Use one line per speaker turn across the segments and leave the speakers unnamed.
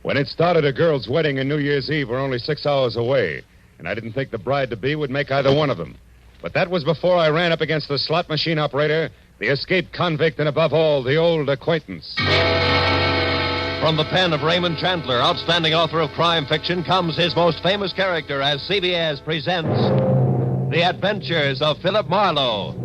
When it started, a girl's wedding and New Year's Eve were only 6 hours away, and I didn't think the bride-to-be would make either one of them. But that was before I ran up against the slot machine operator, the escaped convict, and above all, the old acquaintance.
From the pen of Raymond Chandler, outstanding author of crime fiction, comes his most famous character as CBS presents The Adventures of Phillip Marlow.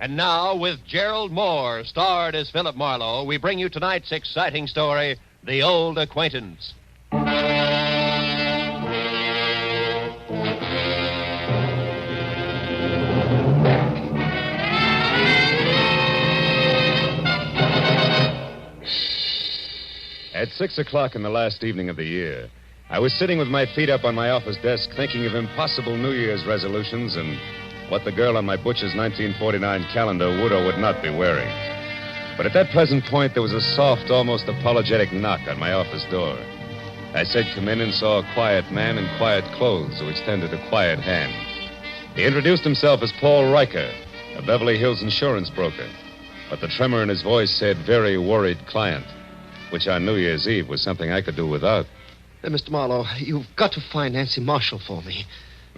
And now, with Gerald Moore, starred as Phillip Marlowe, we bring you tonight's exciting story, The Old Acquaintance.
At 6 o'clock in the last evening of the year, I was sitting with my feet up on my office desk thinking of impossible New Year's resolutions and what the girl on my butcher's 1949 calendar would or would not be wearing. But at that present point, there was a soft, almost apologetic knock on my office door. I said, "Come in," and saw a quiet man in quiet clothes who extended a quiet hand. He introduced himself as Paul Riker, a Beverly Hills insurance broker. But the tremor in his voice said, "Very worried client," which on New Year's Eve was something I could do without.
Mr. Marlowe, you've got to find Nancy Marshall for me.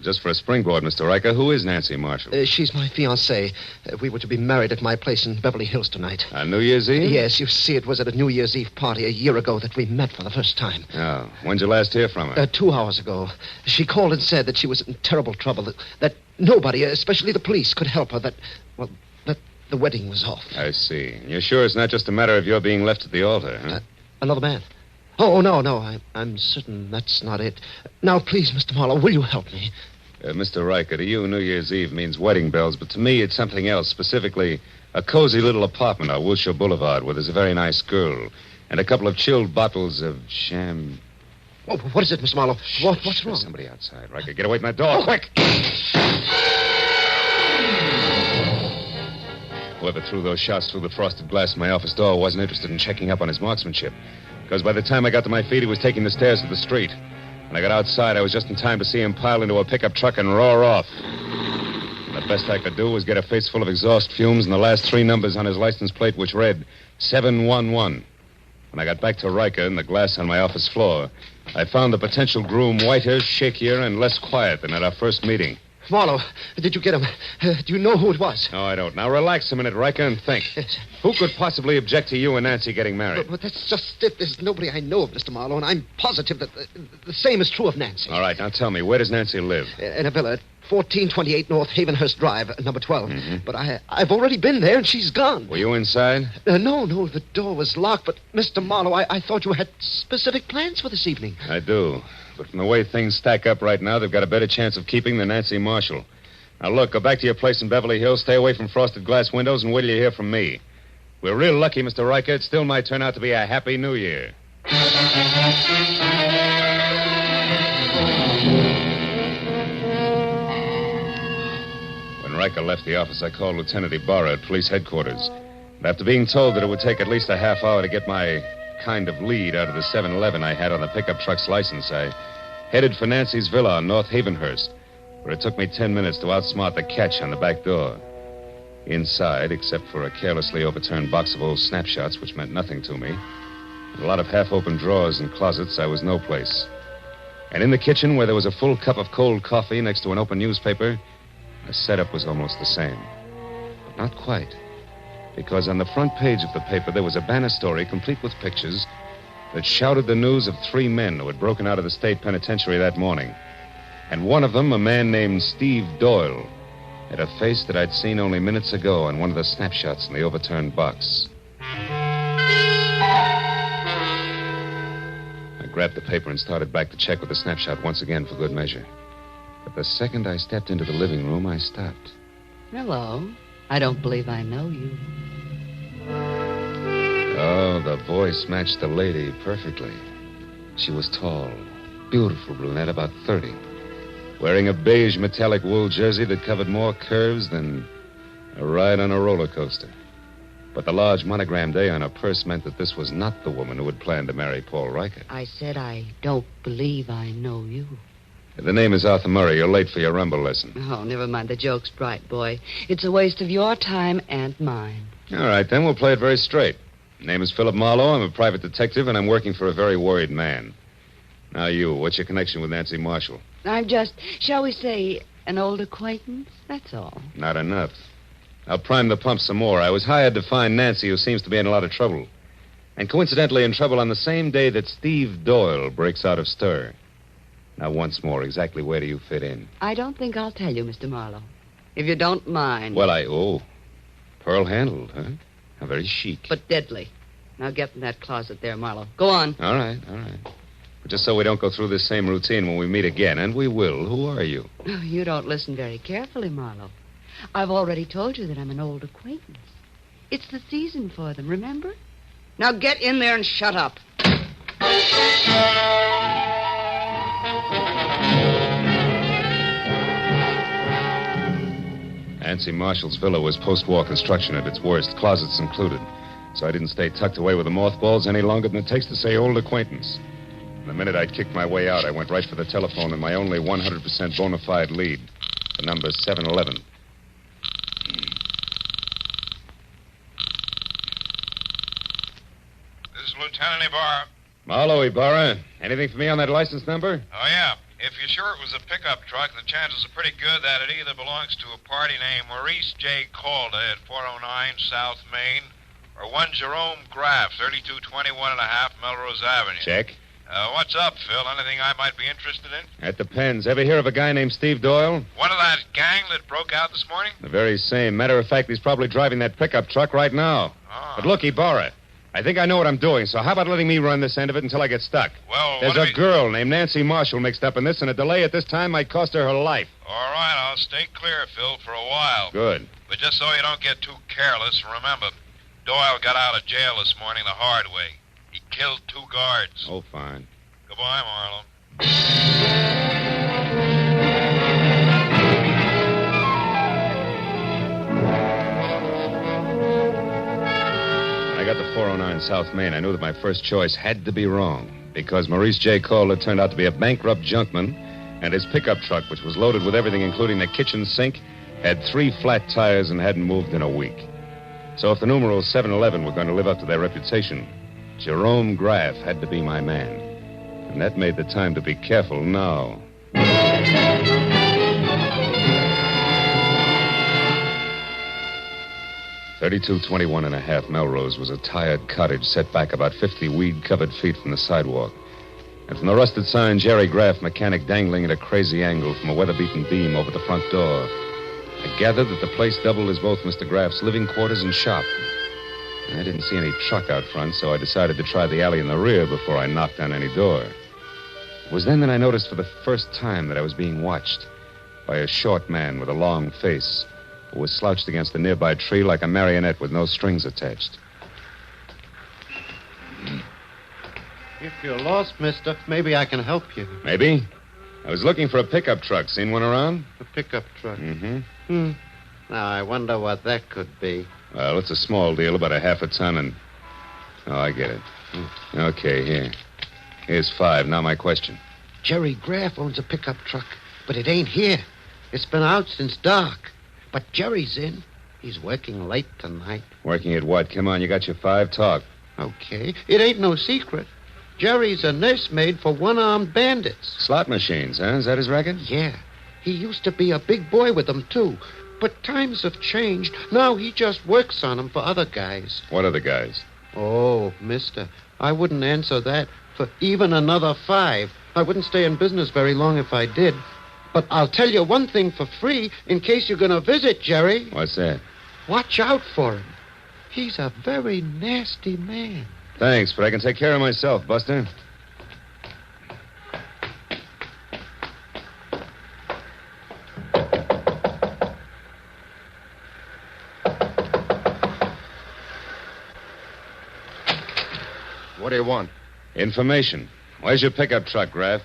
Just for a springboard, Mr. Riker, who is Nancy Marshall?
She's my fiancée. We were to be married at my place in Beverly Hills tonight.
On New Year's Eve?
Yes, you see, it was at a New Year's Eve party a year ago that we met for the first time.
Oh, when'd you last hear from her?
2 hours ago. She called and said that she was in terrible trouble, that nobody, especially the police, could help her, that the wedding was off.
I see. You're sure it's not just a matter of your being left at the altar, huh?
Another man? Oh, no, I'm certain that's not it. Now, please, Mr. Marlowe, will you help me?
Mr. Riker, to you, New Year's Eve means wedding bells, but to me, it's something else, specifically a cozy little apartment on Wilshire Boulevard where there's a very nice girl and a couple of chilled bottles of sham...
Oh, what is it, Mr. Marlowe? What's wrong?
There's somebody outside. Riker, get away from that door, quick! Whoever threw those shots through the frosted glass in my office door wasn't interested in checking up on his marksmanship, because by the time I got to my feet, he was taking the stairs to the street. When I got outside, I was just in time to see him pile into a pickup truck and roar off. And the best I could do was get a face full of exhaust fumes and the last 3 numbers on his license plate, which read 711. When I got back to Riker and the glass on my office floor, I found the potential groom whiter, shakier, and less quiet than at our first meeting.
Marlowe, did you get him? Do you know who it was?
No, I don't. Now, relax a minute, Riker, and think.
Yes.
Who could possibly object to you and Nancy getting married?
But that's just it. There's nobody I know of, Mr. Marlowe, and I'm positive that the same is true of Nancy.
All right, now tell me, where does Nancy live?
In a villa at 1428 North Havenhurst Drive, number 12.
Mm-hmm.
But I've already been there, and she's gone.
Were you inside?
No, the door was locked, but, Mr. Marlowe, I thought you had specific plans for this evening.
I do. But from the way things stack up right now, they've got a better chance of keeping than Nancy Marshall. Now, look, go back to your place in Beverly Hills, stay away from frosted glass windows, and wait till you hear from me. We're real lucky, Mr. Riker. It still might turn out to be a happy New Year. When Riker left the office, I called Lieutenant Ibarra at police headquarters. And after being told that it would take at least a half hour to get my kind of lead out of the 7-Eleven I had on the pickup truck's license, I headed for Nancy's villa on North Havenhurst, where it took me 10 minutes to outsmart the catch on the back door. Inside, except for a carelessly overturned box of old snapshots, which meant nothing to me, and a lot of half-open drawers and closets, I was no place. And in the kitchen, where there was a full cup of cold coffee next to an open newspaper, the setup was almost the same. But not quite. Because on the front page of the paper, there was a banner story complete with pictures that shouted the news of 3 men who had broken out of the state penitentiary that morning. And one of them, a man named Steve Doyle, had a face that I'd seen only minutes ago on one of the snapshots in the overturned box. I grabbed the paper and started back to check with the snapshot once again for good measure. But the second I stepped into the living room, I stopped.
Hello. I don't believe I know you.
Oh, the voice matched the lady perfectly. She was tall, beautiful brunette, about 30. Wearing a beige metallic wool jersey that covered more curves than a ride on a roller coaster. But the large monogrammed A on her purse meant that this was not the woman who had planned to marry Paul Riker.
I said I don't believe I know you.
The name is Arthur Murray. You're late for your rumble lesson.
Oh, never mind the jokes, bright boy. It's a waste of your time and mine.
All right, then we'll play it very straight. Name is Phillip Marlow. I'm a private detective, and I'm working for a very worried man. Now you, what's your connection with Nancy Marshall?
I'm just, shall we say, an old acquaintance? That's all.
Not enough. I'll prime the pump some more. I was hired to find Nancy, who seems to be in a lot of trouble. And coincidentally in trouble on the same day that Steve Doyle breaks out of stir. Now, once more, exactly where do you fit in?
I don't think I'll tell you, Mr. Marlowe. If you don't mind.
Well, pearl-handled, huh? How very chic.
But deadly. Now get in that closet there, Marlowe. Go on.
All right. But just so we don't go through this same routine when we meet again, and we will, who are you?
Oh, you don't listen very carefully, Marlowe. I've already told you that I'm an old acquaintance. It's the season for them, remember? Now get in there and shut up.
Nancy Marshall's villa was post-war construction at its worst, closets included. So I didn't stay tucked away with the mothballs any longer than it takes to say old acquaintance. The minute I'd kicked my way out, I went right for the telephone and my only 100% bona fide lead. The number's 711.
This is Lieutenant Ibarra.
Marlowe, Ibarra. Anything for me on that license number?
Oh, yeah. If you're sure it was a pickup truck, the chances are pretty good that it either belongs to a party named Maurice J. Calder at 409 South Main or one Jerome Graff, 3221 and a half Melrose Avenue.
Check.
What's up, Phil? Anything I might be interested in?
That depends. Ever hear of a guy named Steve Doyle?
One of that gang that broke out this morning?
The very same. Matter of fact, he's probably driving that pickup truck right now.
Oh.
But look, Ibarra, I think I know what I'm doing, so how about letting me run this end of it until I get stuck?
Well,
There's a girl named Nancy Marshall mixed up in this, and a delay at this time might cost her life.
All right, I'll stay clear, Phil, for a while.
Good.
But just so you don't get too careless, remember, Doyle got out of jail this morning the hard way. He killed 2 guards.
Oh, fine.
Goodbye, Marlowe.
When I got to 409 South Main, I knew that my first choice had to be wrong, because Maurice J. Calder turned out to be a bankrupt junkman, and his pickup truck, which was loaded with everything including the kitchen sink, had 3 flat tires and hadn't moved in a week. So if the numerals 711 were going to live up to their reputation, Jerome Graff had to be my man. And that made the time to be careful now. 3221 and a half Melrose was a tired cottage set back about 50 weed-covered feet from the sidewalk. And from the rusted sign, Jerry Graff, mechanic, dangling at a crazy angle from a weather-beaten beam over the front door. I gathered that the place doubled as both Mr. Graff's living quarters and shop. I didn't see any truck out front, so I decided to try the alley in the rear before I knocked on any door. It was then that I noticed for the first time that I was being watched by a short man with a long face who was slouched against a nearby tree like a marionette with no strings attached.
If you're lost, mister, maybe I can help you.
Maybe? I was looking for a pickup truck. Seen one around?
A pickup truck?
Mm-hmm.
Now, I wonder what that could be.
Well, it's a small deal, about a half a ton, and... Oh, I get it. Okay, here. Here's 5. Now my question.
Jerry Graff owns a pickup truck, but it ain't here. It's been out since dark. But Jerry's in. He's working late tonight.
Working at what? Come on, you got your 5. Talk.
Okay. It ain't no secret. Jerry's a nursemaid for one-armed bandits.
Slot machines, huh? Is that his racket?
Yeah. He used to be a big boy with them, too. But times have changed. Now he just works on them for other guys.
What other guys?
Oh, mister, I wouldn't answer that for even another 5. I wouldn't stay in business very long if I did. But I'll tell you one thing for free in case you're going to visit Jerry.
What's that?
Watch out for him. He's a very nasty man.
Thanks, but I can take care of myself, Buster.
What do you want?
Information. Where's your pickup truck, Graff?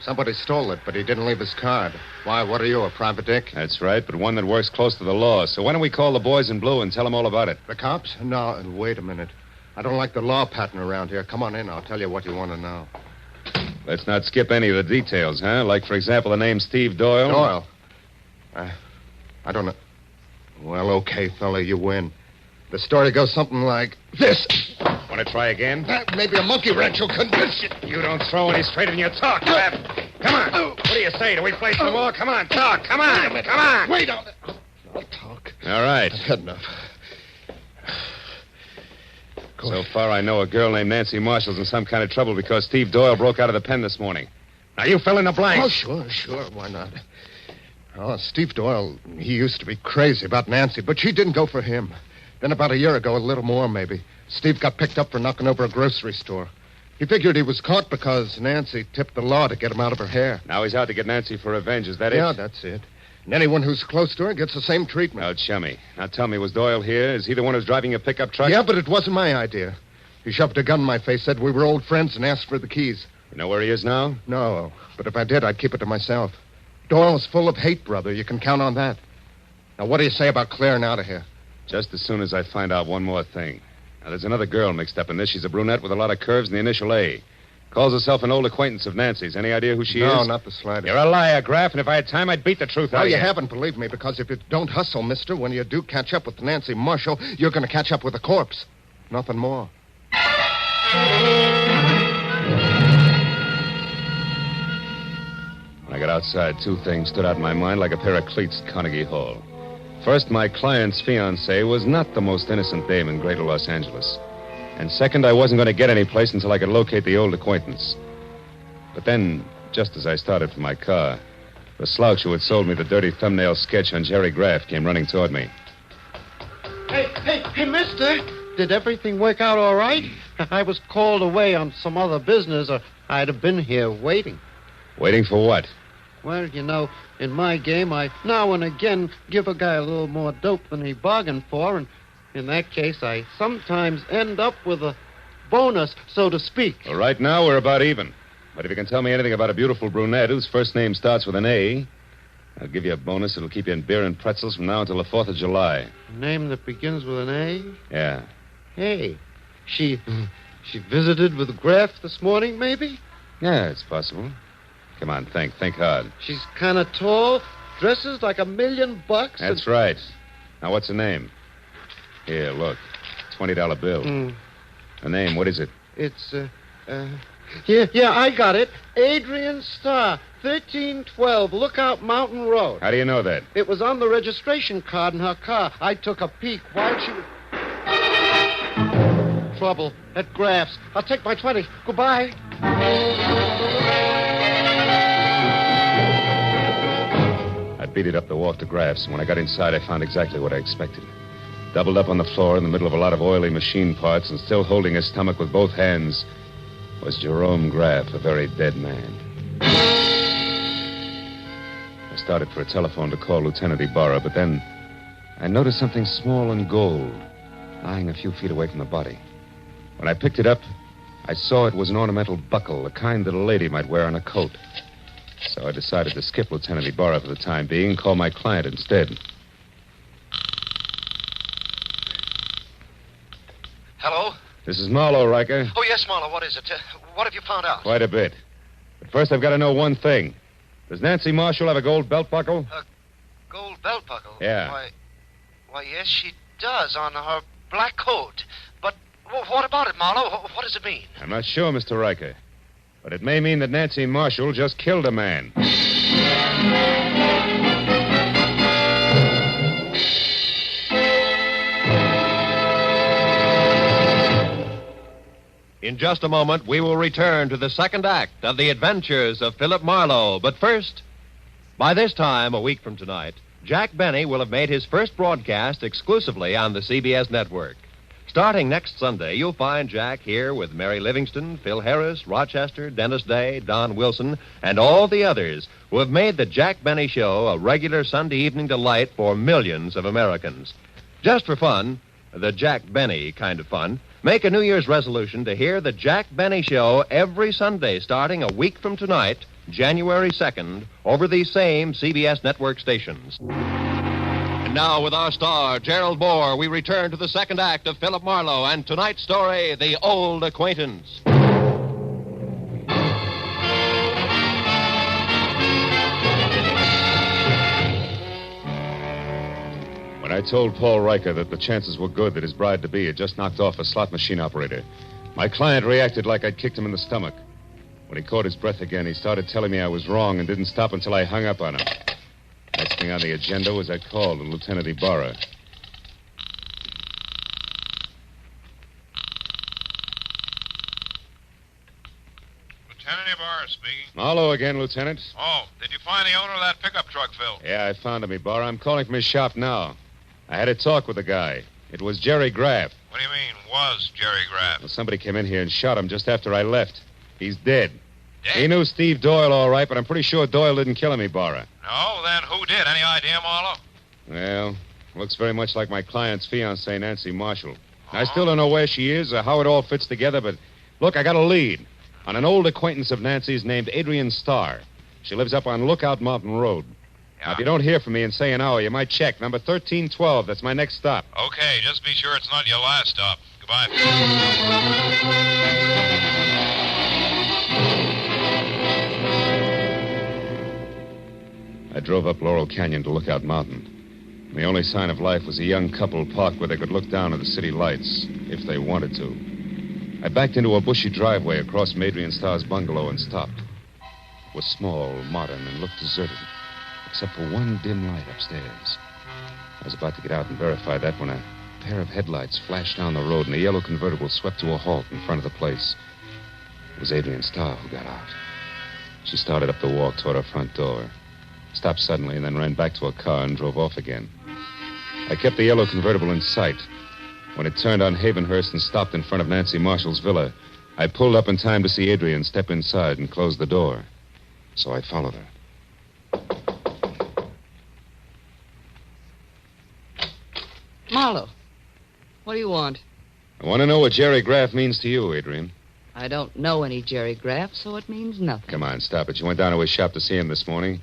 Somebody stole it, but he didn't leave his card. Why, what are you, a private dick?
That's right, but one that works close to the law. So why don't we call the boys in blue and tell them all about it?
The cops? No, wait a minute. I don't like the law pattern around here. Come on in. I'll tell you what you want to know.
Let's not skip any of the details, huh? Like, for example, the name Steve Doyle.
Doyle? I don't know. Well, okay, fella, you win. The story goes something like this.
Want to try again?
Maybe a monkey wrench will convince you.
You don't throw any straight in your talk, Pep. Come on. What do you say? Do we play some more? Come on, talk. Come on. Come on.
Wait on it. I'll talk.
All right.
I've had enough.
So far, I know a girl named Nancy Marshall's in some kind of trouble because Steve Doyle broke out of the pen this morning. Now, you fill in the blanks.
Oh, sure. Why not? Oh, Steve Doyle, he used to be crazy about Nancy, but she didn't go for him. Then about a year ago, a little more maybe, Steve got picked up for knocking over a grocery store. He figured he was caught because Nancy tipped the law to get him out of her hair.
Now he's out to get Nancy for revenge. Is that it?
Yeah, that's it. And anyone who's close to her gets the same treatment.
Now, chummy. Now, tell me, was Doyle here? Is he the one who's driving your pickup truck?
Yeah, but it wasn't my idea. He shoved a gun in my face, said we were old friends, and asked for the keys.
You know where he is now?
No, but if I did, I'd keep it to myself. Doyle's full of hate, brother. You can count on that. Now, what do you say about clearing out of here?
Just as soon as I find out one more thing. Now, there's another girl mixed up in this. She's a brunette with a lot of curves and the initial A. Calls herself an old acquaintance of Nancy's. Any idea who she is?
No, not the slightest.
You're a liar, Graff, and if I had time, I'd beat the truth out
No,
of you.
you haven't, believe me, because if you don't hustle, mister, when you do catch up with Nancy Marshall, you're going to catch up with a corpse. Nothing more.
When I got outside, two things stood out in my mind like a pair of cleats at Carnegie Hall. First, my client's fiancée was not the most innocent dame in Greater Los Angeles. And second, I wasn't going to get any place until I could locate the old acquaintance. But then, just as I started for my car, the slouch who had sold me the dirty thumbnail sketch on Jerry Graff came running toward me.
Hey, mister. Did everything work out all right? I was called away on some other business, or I'd have been here waiting.
Waiting for what?
Well, you know, in my game, I now and again give a guy a little more dope than he bargained for, and in that case, I sometimes end up with a bonus, so to speak.
Well, right now, we're about even. But if you can tell me anything about a beautiful brunette whose first name starts with an A, I'll give you a bonus that'll keep you in beer and pretzels from now until the 4th of July.
A name that begins with an A?
Yeah.
Hey, she visited with Graff this morning, maybe?
Yeah, it's possible. Come on, think hard.
She's kind of tall, dresses like $1 million.
That's right. Now, what's her name? Here, look. $20 bill. Her name, what is it?
It's, Yeah, I got it. Adrian Starr, 1312 Lookout Mountain Road.
How do you know that?
It was on the registration card in her car. I took a peek while she was... Trouble at Graff's. I'll take my 20. Goodbye.
I beat it up the walk to Graff's, and when I got inside, I found exactly what I expected. Doubled up on the floor in the middle of a lot of oily machine parts and still holding his stomach with both hands was Jerome Graff, a very dead man. I started for a telephone to call Lieutenant Ibarra, but then I noticed something small and gold lying a few feet away from the body. When I picked it up, I saw it was an ornamental buckle, the kind that a lady might wear on a coat. So I decided to skip Lieutenant Ibarra for the time being and call my client instead.
Hello?
This is Marlow, Riker.
Oh, yes, Marlow. What is it? What have you found out?
Quite a bit. But first, I've got to know one thing. Does Nancy Marshall have a gold belt buckle?
A gold belt buckle?
Yeah.
Why, yes, she does on her black coat. But what about it, Marlow? What does it mean?
I'm not sure, Mr. Riker. But it may mean that Nancy Marshall just killed a man.
In just a moment, we will return to the second act of The Adventures of Phillip Marlow. But first, by this time, a week from tonight, Jack Benny will have made his first broadcast exclusively on the CBS network. Starting next Sunday, you'll find Jack here with Mary Livingston, Phil Harris, Rochester, Dennis Day, Don Wilson, and all the others who have made the Jack Benny Show a regular Sunday evening delight for millions of Americans. Just for fun, the Jack Benny kind of fun, make a New Year's resolution to hear the Jack Benny Show every Sunday starting a week from tonight, January 2nd, over these same CBS network stations. And now, with our star, Gerald Moore, we return to the second act of Phillip Marlow and tonight's story, The Old Acquaintance.
I told Paul Riker that the chances were good that his bride-to-be had just knocked off a slot machine operator. My client reacted like I'd kicked him in the stomach. When he caught his breath again, he started telling me I was wrong and didn't stop until I hung up on him. Next thing on the agenda was that call to Lieutenant Ibarra.
Lieutenant Ibarra speaking.
Marlow again, Lieutenant.
Oh, did you find the owner of that pickup truck, Phil?
Yeah, I found him, Ibarra. I'm calling from his shop now. I had a talk with the guy. It was Jerry Graff.
What do you mean, was Jerry Graff?
Well, somebody came in here and shot him just after I left. He's dead.
Dead?
He knew Steve Doyle all right, but I'm pretty sure Doyle didn't kill him, Ibarra.
No, then who did? Any idea, Marlowe?
Well, looks very much like my client's fiancée, Nancy Marshall. I still don't know where she is or how it all fits together, but look, I got a lead on an old acquaintance of Nancy's named Adrian Starr. She lives up on Lookout Mountain Road. Now, if you don't hear from me in, say, an hour, you might check. Number 1312, that's my next stop.
Okay, just be sure it's not your last stop. Goodbye.
I drove up Laurel Canyon to Lookout Mountain. The only sign of life was a young couple parked where they could look down at the city lights, if they wanted to. I backed into a bushy driveway across from Adrian Starr's bungalow and stopped. It was small, modern, and looked deserted, except for one dim light upstairs. I was about to get out and verify that when a pair of headlights flashed down the road and a yellow convertible swept to a halt in front of the place. It was Adrian Starr who got out. She started up the walk toward her front door, stopped suddenly, and then ran back to her car and drove off again. I kept the yellow convertible in sight. When it turned on Havenhurst and stopped in front of Nancy Marshall's villa, I pulled up in time to see Adrian step inside and close the door. So I followed her.
Marlowe, what do you want?
I want to know what Jerry Graff means to you, Adrian.
I don't know any Jerry Graff, so it means nothing.
Come on, stop it. You went down to his shop to see him this morning.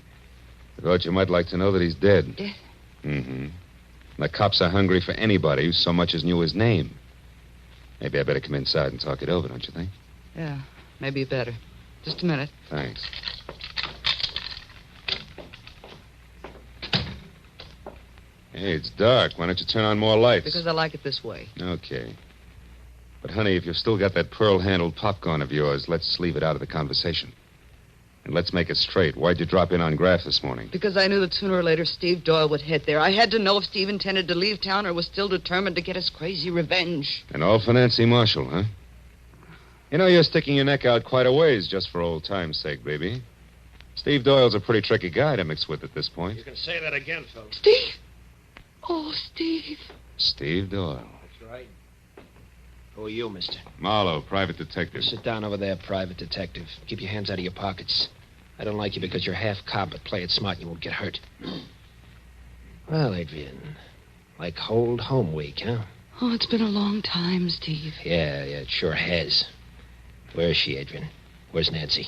I thought you might like to know that he's dead.
Dead?
Mm-hmm. The cops are hungry for anybody who so much as knew his name. Maybe I better come inside and talk it over, don't you think?
Yeah, maybe you better. Just a minute.
Thanks. Hey, it's dark. Why don't you turn on more lights?
Because I like it this way.
Okay. But, honey, if you've still got that pearl-handled popcorn of yours, let's leave it out of the conversation. And let's make it straight. Why'd you drop in on Graff this morning?
Because I knew that sooner or later Steve Doyle would head there. I had to know if Steve intended to leave town or was still determined to get his crazy revenge.
And all for Nancy Marshall, huh? You know, you're sticking your neck out quite a ways just for old time's sake, baby. Steve Doyle's a pretty tricky guy to mix with at this point.
You can say that again, Phil.
Steve? Oh, Steve.
Steve Doyle.
That's right. Who are you, mister?
Marlowe, private detective.
Sit down over there, private detective. Keep your hands out of your pockets. I don't like you because you're half cop, but play it smart and you won't get hurt. Well, Adrian, like old home week, huh?
Oh, it's been a long time, Steve.
Yeah, it sure has. Where is she, Adrian? Where's Nancy?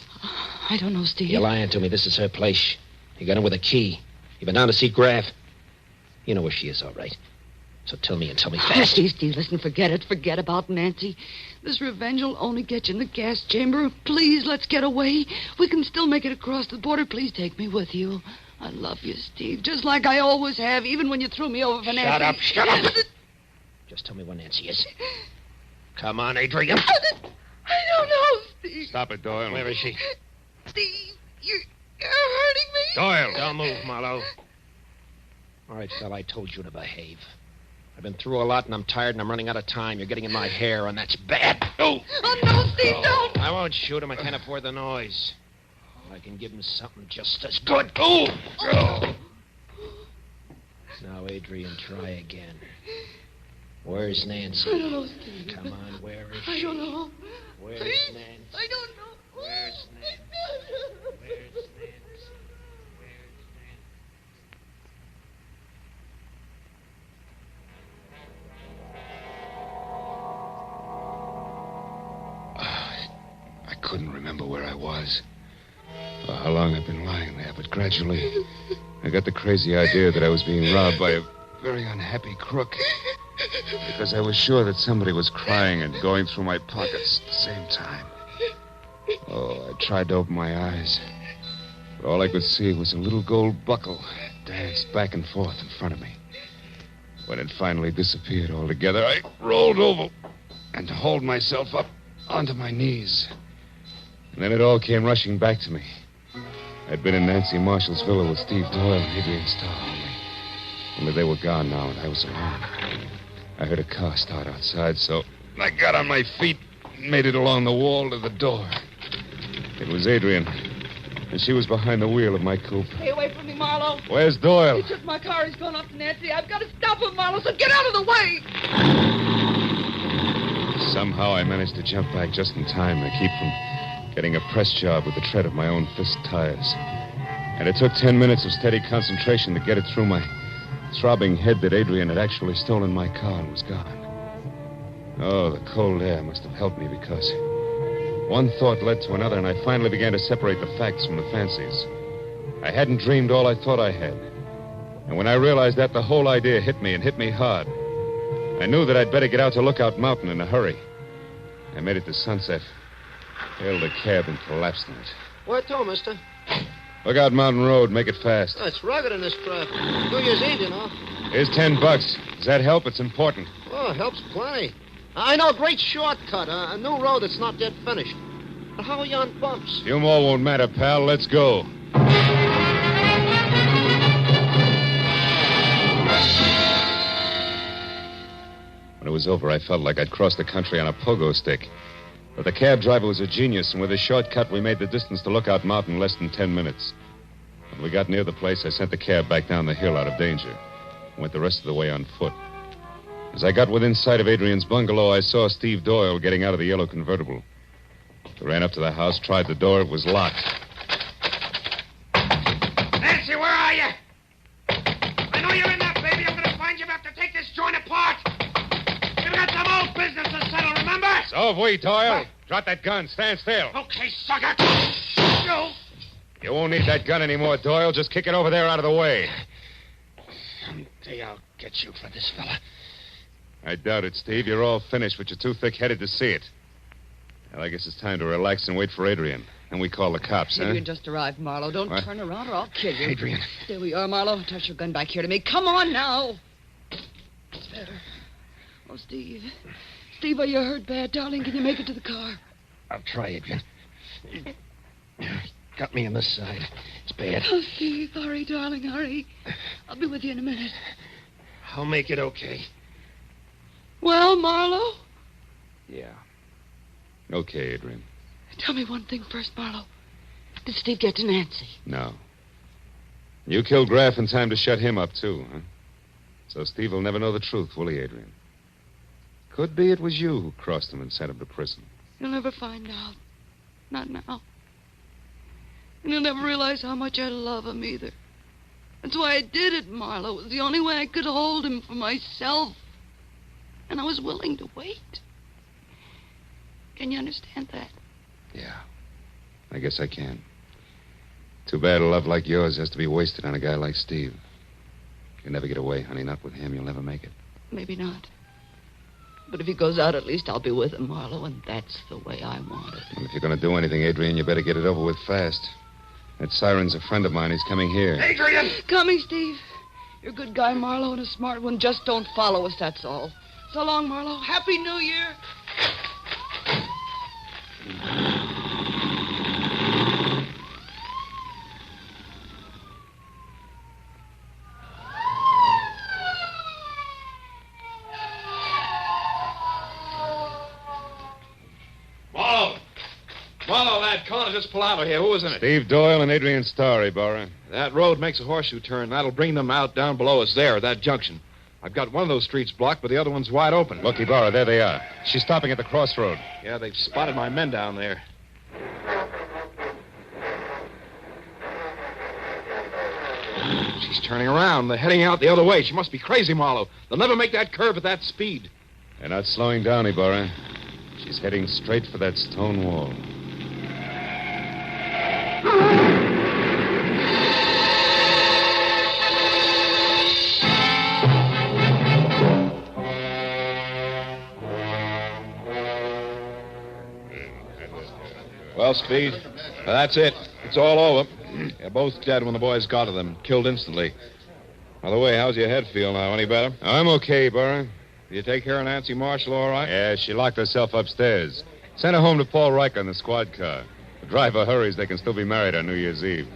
I don't know, Steve.
You're lying to me. This is her place. You got in with a key. You've been down to see Graff. You know where she is, all right. So tell me and tell me
Oh,
fast.
Steve, listen, forget it. Forget about Nancy. This revenge will only get you in the gas chamber. Please, let's get away. We can still make it across the border. Please take me with you. I love you, Steve, just like I always have, even when you threw me over for Nancy.
Shut up. Just tell me where Nancy is. Come on, Adrian.
I don't know, Steve.
Stop it, Doyle.
Where is she?
Steve, you're hurting me.
Doyle!
Don't move, Marlowe. All right, fella, I told you to behave. I've been through a lot, and I'm tired, and I'm running out of time. You're getting in my hair, and that's bad. Oh!
Oh, no, Steve, don't.
I won't shoot him. I can't afford the noise. I can give him something just as good. Oh! Now, Adrian, try again. Where's Nancy?
I don't know, Steve.
Come on, where is she?
I don't know.
Where's
Please?
Nancy?
I don't know.
Where's Nancy? Where's Nancy?
I couldn't remember where I was or how long I'd been lying there, but gradually I got the crazy idea that I was being robbed by a very unhappy crook because I was sure that somebody was crying and going through my pockets at the same time. Oh, I tried to open my eyes, but all I could see was a little gold buckle danced back and forth in front of me. When it finally disappeared altogether, I rolled over and hauled myself up onto my knees. And then it all came rushing back to me. I'd been in Nancy Marshall's villa with Steve Doyle and Adrian Starr. Only they were gone now, and I was alone. I heard a car start outside, so I got on my feet and made it along the wall to the door. It was Adrian, and she was behind the wheel of my coupe.
Stay away from me, Marlowe.
Where's Doyle?
He took my car. He's gone off to Nancy. I've got to stop him, Marlowe, so get out of the way.
Somehow I managed to jump back just in time to keep from getting a press job with the tread of my own fist tires. And it took 10 minutes of steady concentration to get it through my throbbing head that Adrian had actually stolen my car and was gone. Oh, the cold air must have helped me because one thought led to another, and I finally began to separate the facts from the fancies. I hadn't dreamed all I thought I had. And when I realized that, the whole idea hit me, and hit me hard. I knew that I'd better get out to Lookout Mountain in a hurry. I made it to Sunset, hailed a cab, and collapsed in it.
Where to, mister?
Lookout Mountain Road. Make it fast.
Oh, it's rugged in this traffic. New Year's Eve, you know.
Here's $10. Does that help? It's important.
Oh, it helps plenty. I know a great shortcut, a new road that's not yet finished. But how are you on bumps?
Few more won't matter, pal. Let's go. When it was over, I felt like I'd crossed the country on a pogo stick. But the cab driver was a genius, and with a shortcut, we made the distance to Lookout Mountain in less than 10 minutes. When we got near the place, I sent the cab back down the hill out of danger. Went the rest of the way on foot. As I got within sight of Adrian's bungalow, I saw Steve Doyle getting out of the yellow convertible. I ran up to the house, tried the door. It was locked.
Nancy, where are you? I know you're in there, baby. I'm going to find you. I have to take this joint apart. We've got some old business to settle, remember?
So have we, Doyle. Drop that gun. Stand still.
Okay, sucker. You.
You won't need that gun anymore, Doyle. Just kick it over there out of the way.
Someday I'll get you for this fella.
I doubt it, Steve. You're all finished, but you're too thick-headed to see it. Well, I guess it's time to relax and wait for Adrian. And we call the cops,
Adrian just arrived, Marlowe. Don't
What?
turn around or I'll kill you.
Adrian.
There we are, Marlowe. Toss your gun back here to me. Come on now. It's better. Oh, Steve. Steve, are you hurt bad, darling? Can you make it to the car?
I'll try, Adrian. Got me on the side. It's bad.
Oh, Steve, hurry, darling, hurry. I'll be with you in a minute.
I'll make it okay.
Well, Marlowe?
Yeah.
Okay, Adrian.
Tell me one thing first, Marlowe. Did Steve get to Nancy?
No. You killed Graff in time to shut him up, too, huh? So Steve will never know the truth, will he, Adrian? Could be it was you who crossed him and sent him to prison.
You'll never find out. Not now. And you'll never realize how much I love him either. That's why I did it, Marlowe. It was the only way I could hold him for myself. And I was willing to wait. Can you understand that?
Yeah. I guess I can. Too bad a love like yours has to be wasted on a guy like Steve. You'll never get away, honey. Not with him. You'll never make it.
Maybe not. But if he goes out, at least I'll be with him, Marlowe, and that's the way I want it.
And if you're going to do anything, Adrian, you better get it over with fast. That siren's a friend of mine. He's coming here.
Adrian!
Coming, Steve. You're a good guy, Marlowe, and a smart one. Just don't follow us, that's all. So long, Marlowe. Happy New Year.
Marlowe, lad, come on, just pull out of here. Who was in it?
Steve Doyle and Adrian Starr, Ibarra.
That road makes a horseshoe turn. That'll bring them out down below us there, that junction. I've got one of those streets blocked, but the other one's wide open.
Look, Ibarra, there they are. She's stopping at the crossroad.
Yeah, they've spotted my men down there. She's turning around. They're heading out the other way. She must be crazy, Marlowe. They'll never make that curve at that speed.
They're not slowing down, Ibarra. She's heading straight for that stone wall.
Well, Speed, that's it. It's all over. They're both dead when the boys got to them. Killed instantly.
By the way, how's your head feel now? Any better?
I'm okay, Burr.
Did you take care of Nancy Marshall all right?
Yeah, she locked herself upstairs. Sent her home to Paul Riker in the squad car. The driver hurries, they can still be married on New Year's Eve.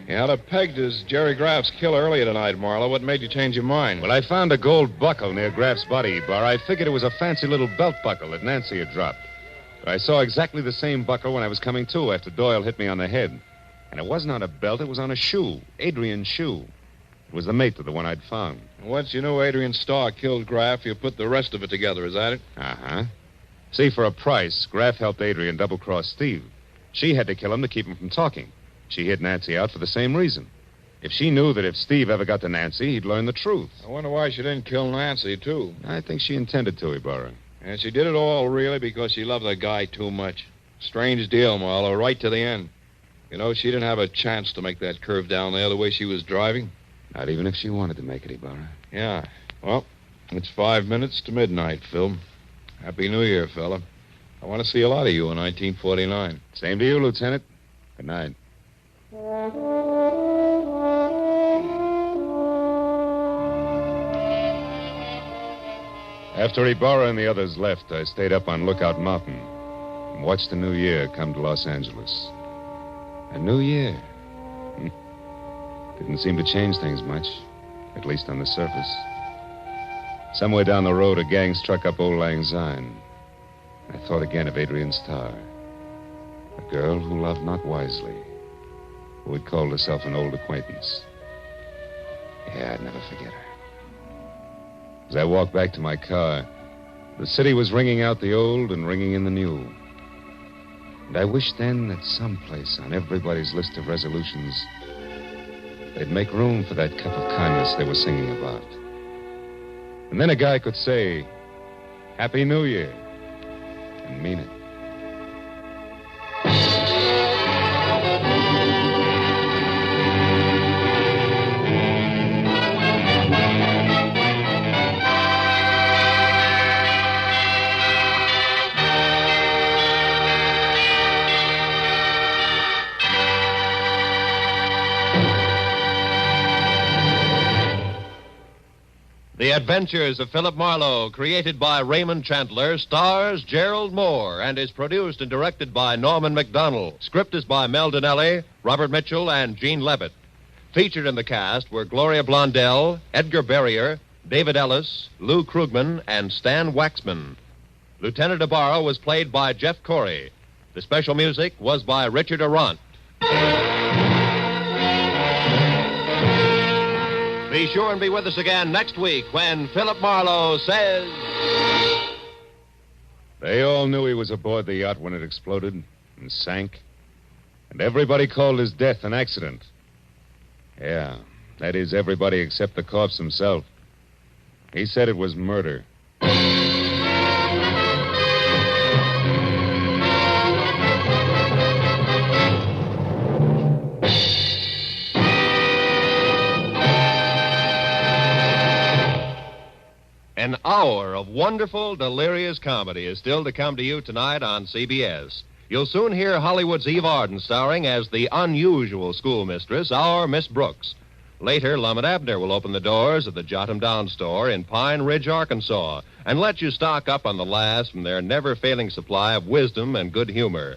You had her pegged as Jerry Graff's killer earlier tonight, Marlowe. What made you change your mind?
Well, I found a gold buckle near Graff's body, Burr. I figured it was a fancy little belt buckle that Nancy had dropped. But I saw exactly the same buckle when I was coming to after Doyle hit me on the head. And it wasn't on a belt, it was on a shoe. Adrian's shoe. It was the mate to the one I'd found.
Once you knew Adrian Starr killed Graff, you put the rest of it together, is that it?
Uh-huh. See, for a price, Graff helped Adrian double-cross Steve. She had to kill him to keep him from talking. She hid Nancy out for the same reason. If she knew that if Steve ever got to Nancy, he'd learn the truth.
I wonder why she didn't kill Nancy, too.
I think she intended to, Ibarra.
And she did it all, really, because she loved the guy too much. Strange deal, Marlowe, right to the end. You know, she didn't have a chance to make that curve down there the way she was driving.
Not even if she wanted to make it, Ibarra.
Yeah. Well, it's 5 minutes to midnight, Phil. Happy New Year, fella. I want to see a lot of you in 1949.
Same to you, Lieutenant. Good night. After Ibarra and the others left, I stayed up on Lookout Mountain and watched the new year come to Los Angeles. A new year. Didn't seem to change things much, at least on the surface. Somewhere down the road, a gang struck up Old Lang Syne. I thought again of Adrian Starr, a girl who loved not wisely, who had called herself an old acquaintance. Yeah, I'd never forget her. As I walked back to my car, the city was ringing out the old and ringing in the new. And I wished then that someplace on everybody's list of resolutions, they'd make room for that cup of kindness they were singing about. And then a guy could say, Happy New Year, and mean it.
The Adventures of Phillip Marlow, created by Raymond Chandler, stars Gerald Moore and is produced and directed by Norman McDonald. Script is by Mel Donnelly, Robert Mitchell, and Gene Levitt. Featured in the cast were Gloria Blondell, Edgar Barrier, David Ellis, Lou Krugman, and Stan Waxman. Lieutenant Ibarra was played by Jeff Corey. The special music was by Richard Arant. Be sure and be with us again next week when Phillip Marlow says...
They all knew he was aboard the yacht when it exploded and sank. And everybody called his death an accident. Yeah, that is everybody except the corpse himself. He said it was murder.
An hour of wonderful, delirious comedy is still to come to you tonight on CBS. You'll soon hear Hollywood's Eve Arden starring as the unusual schoolmistress, our Miss Brooks. Later, Lumet Abner will open the doors of the Jot 'em Down store in Pine Ridge, Arkansas, and let you stock up on the last from their never-failing supply of wisdom and good humor.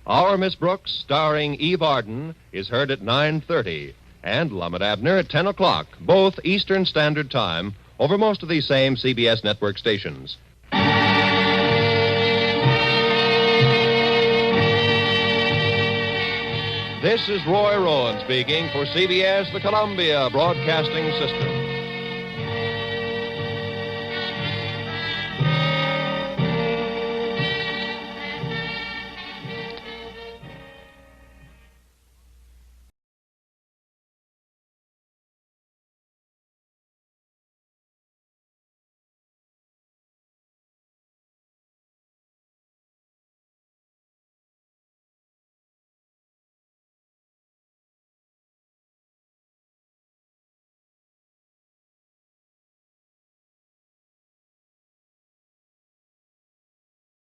Our Miss Brooks, starring Eve Arden, is heard at 9:30, and Lumet Abner at 10 o'clock, both Eastern Standard Time, over most of these same CBS network stations. This is Roy Rowan speaking for CBS, the Columbia Broadcasting System.